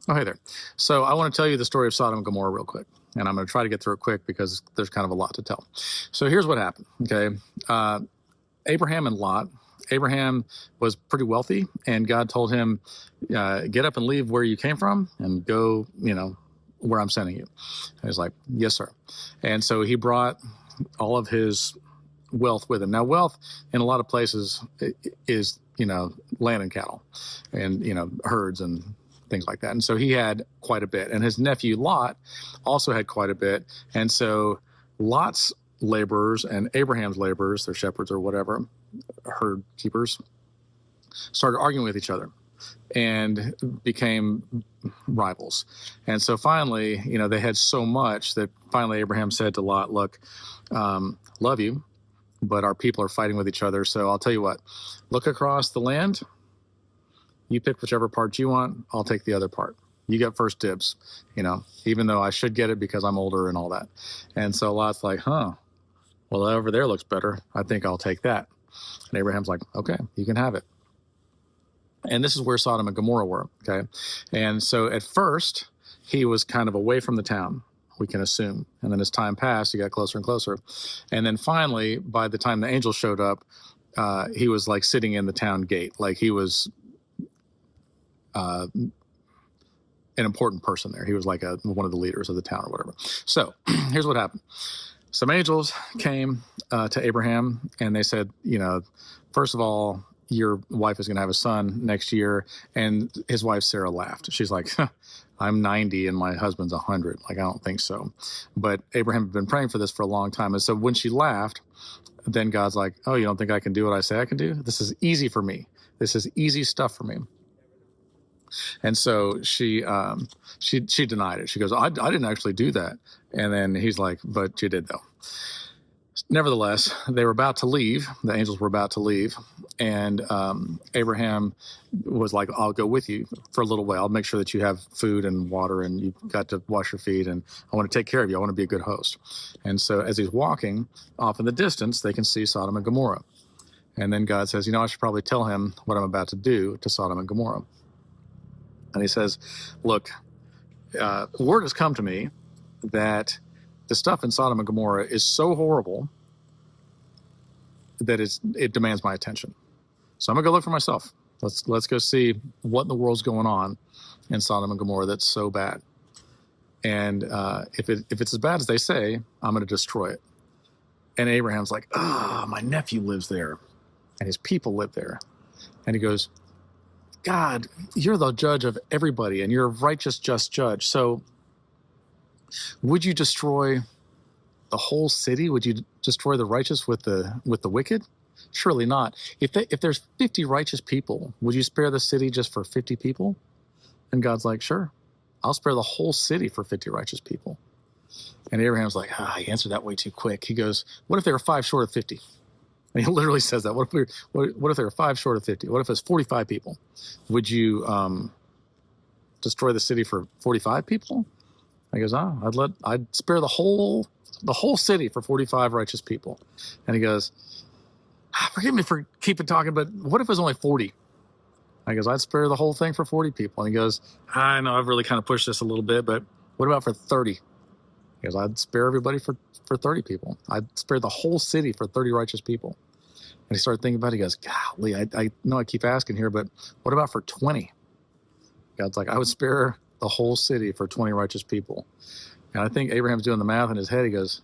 Oh, hey there. So I want to tell you the story of Sodom and Gomorrah real quick. And I'm going to try to get through it quick because there's kind of a lot to tell. So here's what happened. Okay. Abraham and Lot. Abraham was pretty wealthy, and God told him, get up and leave where you came from and go, where I'm sending you. And he's like, yes, sir. And so he brought all of his wealth with him. Now, wealth in a lot of places is, land and cattle and, herds and things like that. And so he had quite a bit. And his nephew Lot also had quite a bit. And so Lot's laborers and Abraham's laborers, their shepherds or whatever, herd keepers, started arguing with each other and became rivals. And so finally, they had so much that finally Abraham said to Lot, look, love you, but our people are fighting with each other. So I'll tell you what, look across the land. You pick whichever part you want. I'll take the other part. You get first dibs, even though I should get it because I'm older and all that. And so Lot's like, well, that over there looks better. I think I'll take that. And Abraham's like, okay, you can have it. And this is where Sodom and Gomorrah were, okay? And so at first, he was kind of away from the town, we can assume. And then as time passed, he got closer and closer. And then finally, by the time the angel showed up, he was like sitting in the town gate. Like he was an important person there. He was like one of the leaders of the town or whatever. So here's what happened. Some angels came to Abraham and they said, first of all, your wife is going to have a son next year. And his wife, Sarah, laughed. She's like, I'm 90 and my husband's 100. Like, I don't think so. But Abraham had been praying for this for a long time. And so when she laughed, then God's like, oh, you don't think I can do what I say I can do? This is easy for me. This is easy stuff for me. And so she denied it. She goes, I didn't actually do that. And then he's like, but you did though. Nevertheless, they were about to leave. The angels were about to leave. And Abraham was like, I'll go with you for a little while. I'll make sure that you have food and water and you've got to wash your feet. And I want to take care of you. I want to be a good host. And so as he's walking off in the distance, they can see Sodom and Gomorrah. And then God says, I should probably tell him what I'm about to do to Sodom and Gomorrah. And he says, look, word has come to me that the stuff in Sodom and Gomorrah is so horrible that it demands my attention. So I'm going to go look for myself. Let's go see what in the world's going on in Sodom and Gomorrah that's so bad. And if it's as bad as they say, I'm going to destroy it. And Abraham's like, my nephew lives there and his people live there. And he goes, God, you're the judge of everybody and you're a righteous, just judge. So would you destroy the whole city? Would you destroy the righteous with the wicked? Surely not. If there's 50 righteous people, would you spare the city just for 50 people? And God's like, sure, I'll spare the whole city for 50 righteous people. And Abraham's like, he answered that way too quick. He goes, what if there were 5 short of 50? And he literally says that. What if there were 5 short of 50? What if it's 45 people? Would you destroy the city for 45 people? He goes, I'd spare the whole city for 45 righteous people. And he goes, forgive me for keeping talking, but what if it was only 40? I goes, I'd spare the whole thing for 40 people. And he goes, I know I've really kind of pushed this a little bit, but what about for 30? He goes, I'd spare everybody for 30 people. I'd spare the whole city for 30 righteous people. And he started thinking about it. He goes, golly, I know I keep asking here, but what about for 20? God's like, I would spare the whole city for 20 righteous people. And I think Abraham's doing the math in his head. He goes,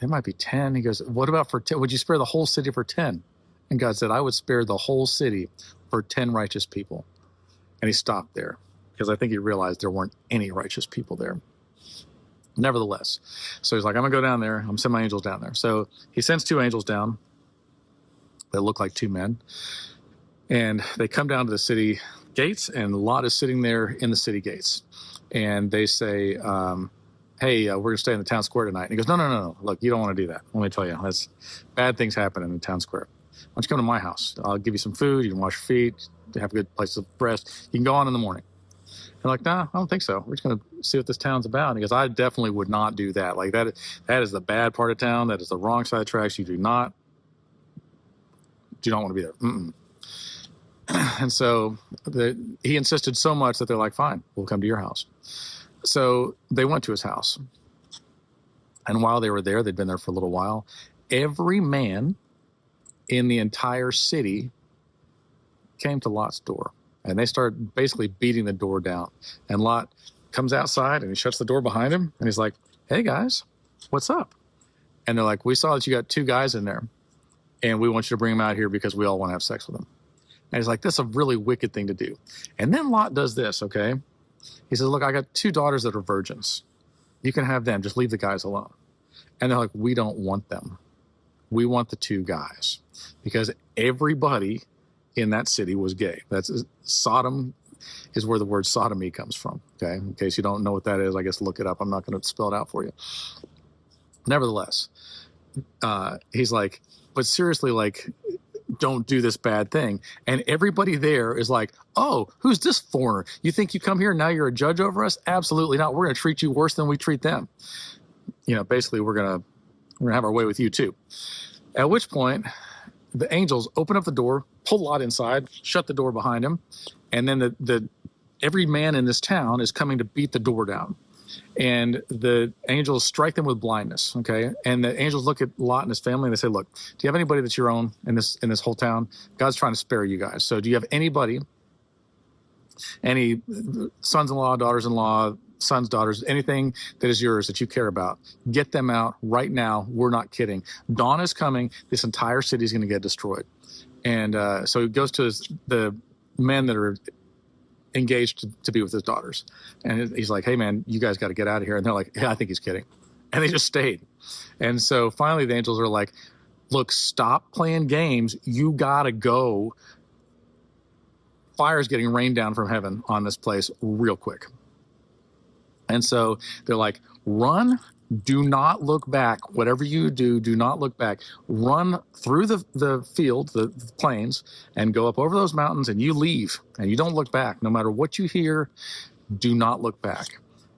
it might be 10. He goes, what about for 10? Would you spare the whole city for 10? And God said, I would spare the whole city for 10 righteous people. And he stopped there because I think he realized there weren't any righteous people there. Nevertheless, so he's like, I'm going to go down there. I'm sending my angels down there. So he sends 2 angels down that look like 2 men. And they come down to the city gates, and Lot is sitting there in the city gates. And they say, hey, we're going to stay in the town square tonight. And he goes, no. Look, you don't want to do that. Let me tell you, that's bad things happen in the town square. Why don't you come to my house? I'll give you some food. You can wash your feet. Have a good place to rest. You can go on in the morning. They're like, nah, I don't think so. We're just going to see what this town's about. And he goes, I definitely would not do that. Like that is the bad part of town. That is the wrong side of the tracks. You do not want to be there. Mm-mm. And so he insisted so much that they're like, fine, we'll come to your house. So they went to his house. And while they were there, they'd been there for a little while, every man in the entire city came to Lot's door. And they started basically beating the door down. And Lot comes outside and he shuts the door behind him. And he's like, hey, guys, what's up? And they're like, we saw that you got 2 guys in there. And we want you to bring them out here because we all want to have sex with them. And he's like, that's a really wicked thing to do. And then Lot does this, okay? He says, look, I got 2 daughters that are virgins. You can have them. Just leave the guys alone. And they're like, we don't want them. We want the 2 guys. Because everybody in that city was gay. That's Sodom is where the word sodomy comes from, okay? In case you don't know what that is, I guess look it up. I'm not going to spell it out for you. Nevertheless, he's like, but seriously, like, don't do this bad thing. And everybody there is like, oh, who's this foreigner? You think you come here and now you're a judge over us? Absolutely not. We're going to treat you worse than we treat them. You know, basically, we're gonna have our way with you too. At which point, the angels open up the door, pull Lot inside, shut the door behind him, and then every man in this town is coming to beat the door down. And the angels strike them with blindness, okay? And the angels look at Lot and his family and they say, look, do you have anybody that's your own in this whole town? God's trying to spare you guys. So do you have anybody, any sons-in-law, daughters-in-law, sons, daughters, anything that is yours that you care about? Get them out right now. We're not kidding. Dawn is coming. This entire city is going to get destroyed. And so he goes to the men that are engaged to be with his daughters. And he's like, hey, man, you guys got to get out of here. And they're like, yeah, I think he's kidding. And they just stayed. And so finally the angels are like, look, stop playing games. You got to go. Fire's getting rained down from heaven on this place real quick. And so they're like, run, do not look back. Whatever you do, do not look back. Run through the field, the plains, and go up over those mountains, and you leave, and you don't look back. No matter what you hear, do not look back.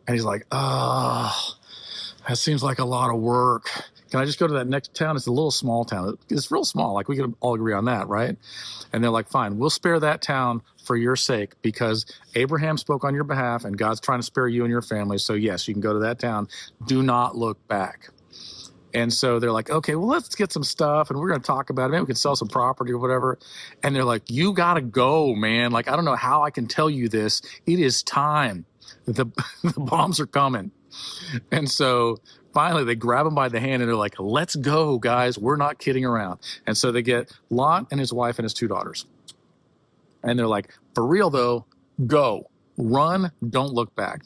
And he's like, oh, that seems like a lot of work. Can I just go to that next town? It's a little small town. It's real small. Like, we can all agree on that, right? And they're like, fine, we'll spare that town for your sake because Abraham spoke on your behalf and God's trying to spare you and your family. So yes, you can go to that town. Do not look back. And so they're like, okay, well, let's get some stuff and we're going to talk about it. Maybe we can sell some property or whatever. And they're like, you got to go, man. Like, I don't know how I can tell you this. It is time. The bombs are coming. And so finally they grab him by the hand and they're like, let's go, guys. We're not kidding around. And so they get Lot and his wife and his 2 daughters. And they're like, for real though, go, run, don't look back.